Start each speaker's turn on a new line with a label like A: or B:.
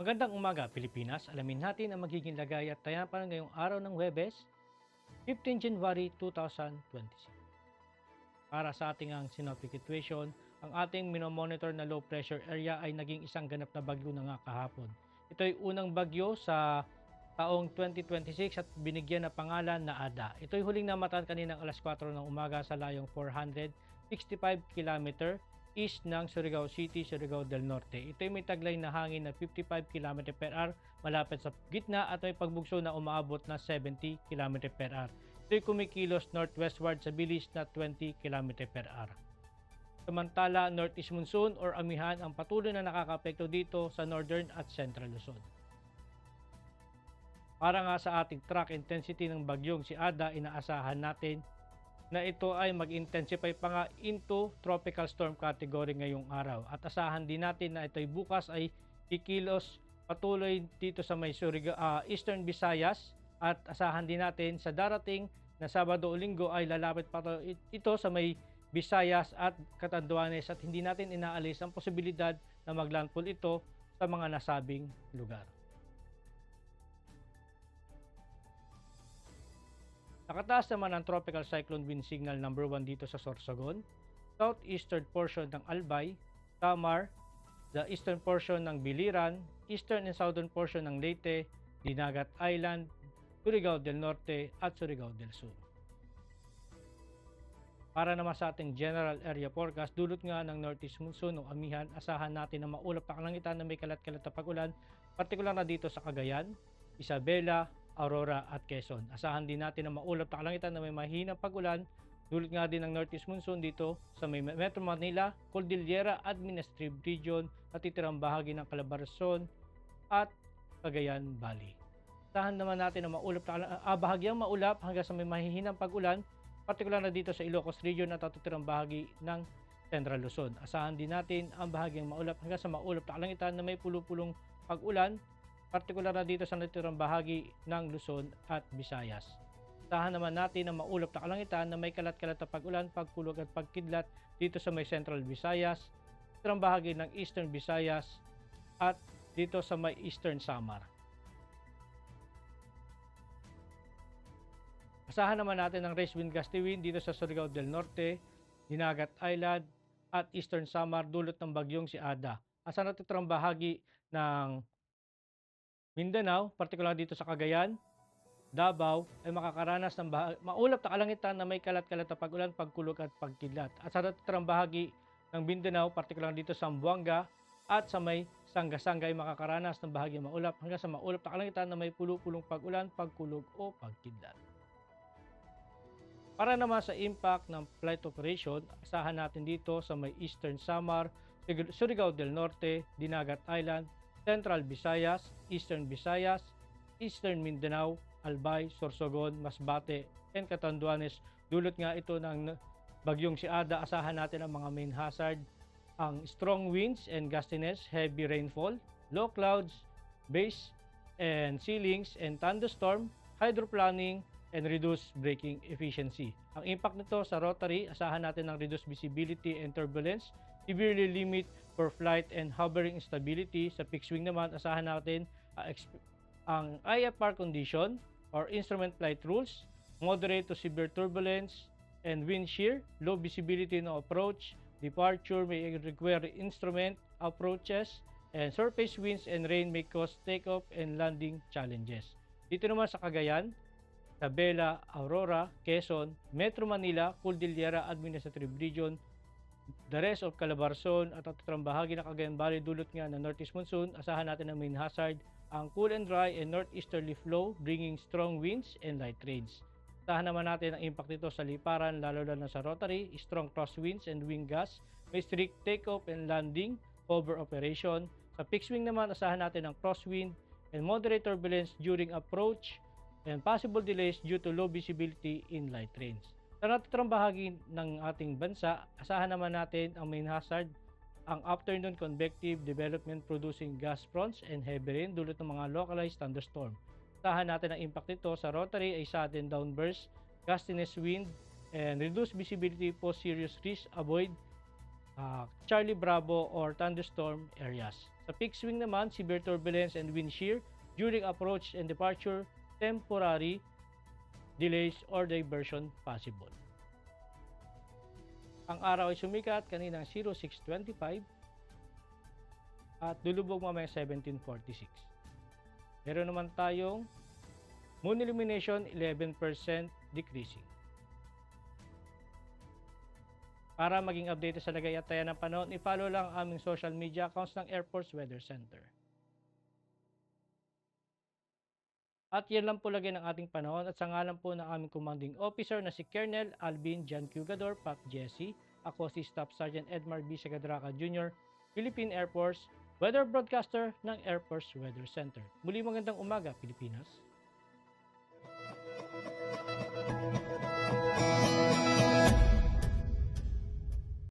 A: Magandang umaga, Pilipinas. Alamin natin ang magiging lagay at tayapan ngayong araw ng Huwebes, 15 January 2026. Para sa ating synoptic situation, ang ating minomonitor na low pressure area ay naging isang ganap na bagyo na nga kahapon. Ito ay unang bagyo sa taong 2026 at binigyan na pangalan na Ada. Ito ay huling namatan kaninang alas 4 ng umaga sa layong 465 km east ng Surigao City, Surigao del Norte. Ito ay may taglay na hangin na 55 km per hour malapit sa gitna at may pagbugso na umaabot na 70 km per hour. Ito ay kumikilos northwestward sa bilis na 20 km per hour. Samantala, northeast monsoon or amihan ang patuloy na nakakapekto dito sa northern at central Luzon. Para nga sa ating track intensity ng bagyong si Ada, inaasahan natin na ito ay mag-intensify pa nga into tropical storm category ngayong araw. At asahan din natin na ito ay bukas ay kikilos patuloy dito sa may Eastern Visayas at asahan din natin sa darating na Sabado o Linggo ay lalapit pa ito sa may Visayas at Catanduanes at hindi natin inaalis ang posibilidad na maglandfall ito sa mga nasabing lugar. Nakataas naman ang tropical cyclone wind signal number 1 dito sa Sorsogon, southeastern portion ng Albay, Samar, the eastern portion ng Biliran, eastern and southern portion ng Leyte, Dinagat Island, Surigao del Norte at Surigao del Sur. Para naman sa ating general area forecast, dulot nga ng northeast monsoon o amihan, asahan natin na maulap na kalangitan na may kalat-kalat na pag-ulan, partikular na dito sa Cagayan, Isabela, Aurora at Quezon. Asahan din natin na maulap na kalangitan na may mahinang pag-ulan, dulot nga din ng northeast monsoon dito sa may Metro Manila, Cordillera Administrative Region at titirang bahagi ng Calabarzon at Cagayan Valley. Asahan naman natin na maulap na bahagyang maulap hanggang sa may mahihinang pag-ulan, partikular na dito sa Ilocos Region at titirang bahagi ng Central Luzon. Asahan din natin ang bahagyang maulap hanggang sa maulap na kalangitan na may pulupulong pag-ulan, partikular na dito sa natirang bahagi ng Luzon at Visayas. Asahan naman natin ang maulap na kalangitan na may kalat-kalat na pag-ulan, pagkulog at pagkidlat dito sa may Central Visayas, natirang bahagi ng Eastern Visayas at dito sa may Eastern Samar. Asahan naman natin ang race wind gusty wind dito sa Surigao del Norte, Dinagat Island at Eastern Samar dulot ng bagyong si Ada. Asa natitirang bahagi ng Mindanao, partikular dito sa Cagayan, Davao ay makakaranas ng maulap na kalangitan na may kalat-kalat na pag-ulan, pagkulog at pagkidlat. At sa natitirang bahagi ng Mindanao, partikular dito sa Zamboanga at sa may Sanga-Sanga ay makakaranas ng bahagi maulap hanggang sa maulap na kalangitan na may pulupulong pag-ulan, pagkulog o pagkidlat. Para naman sa impact ng flight operation, asahan natin dito sa may Eastern Samar, Surigao del Norte, Dinagat Island, Central Visayas, Eastern Visayas, Eastern Mindanao, Albay, Sorsogon, Masbate, and Catanduanes. Dulot nga ito ng bagyong si Ada. Asahan natin ang mga main hazard, ang strong winds and gustiness, heavy rainfall, low clouds, base and ceilings, and thunderstorm, hydroplaning, and reduced braking efficiency. Ang impact nito sa rotary, asahan natin ng reduced visibility and turbulence, severely limit for flight and hovering stability. Sa fixed wing naman, asahan natin ang IFR condition or instrument flight rules, moderate to severe turbulence and wind shear, low visibility no approach, departure may require instrument approaches, and surface winds and rain may cause takeoff and landing challenges. Dito naman sa Cagayan, Isabela, Aurora, Quezon, Metro Manila, Cordillera Administrative Region, the rest of Calabarzon at tatirang bahagi ng Cagayan Valley dulot nga ng northeast monsoon, asahan natin ang main hazard, ang cool and dry and northeasterly flow bringing strong winds and light rains. Asahan naman natin ang impact nito sa liparan lalo na sa rotary, strong crosswinds and wind gusts, may strict takeoff and landing, hover operation. Sa fixed wing naman, asahan natin ang crosswind and moderate turbulence during approach and possible delays due to low visibility in light rains. Sa natitirang bahagi ng ating bansa, asahan naman natin ang main hazard, ang afternoon convective development producing gas fronts and heavy rain dulot ng mga localized thunderstorm. Asahan natin ang impact nito sa rotary ay sudden downburst, gustiness wind, and reduced visibility po serious risk avoid Charlie Bravo or thunderstorm areas. Sa fixed wing naman, severe turbulence and wind shear during approach and departure, temporary delays or diversion possible. Ang araw ay sumikat kaninang 06:25 at lulubog mamaya 17:46. Meron naman tayong moon illumination 11% decreasing. Para maging updated sa lagay-atayan ng panahon, i-follow lang ang aming social media accounts ng Air Force Weather Center. At yan lang po lagay ng ating panahon at sa ngalan po ng aming commanding officer na si Colonel Alvin John Cugador, Pap Jesse. Ako si Staff Sergeant Edmar B. Sagadraca Jr., Philippine Air Force Weather Broadcaster ng Air Force Weather Center. Muli magandang umaga, Pilipinas.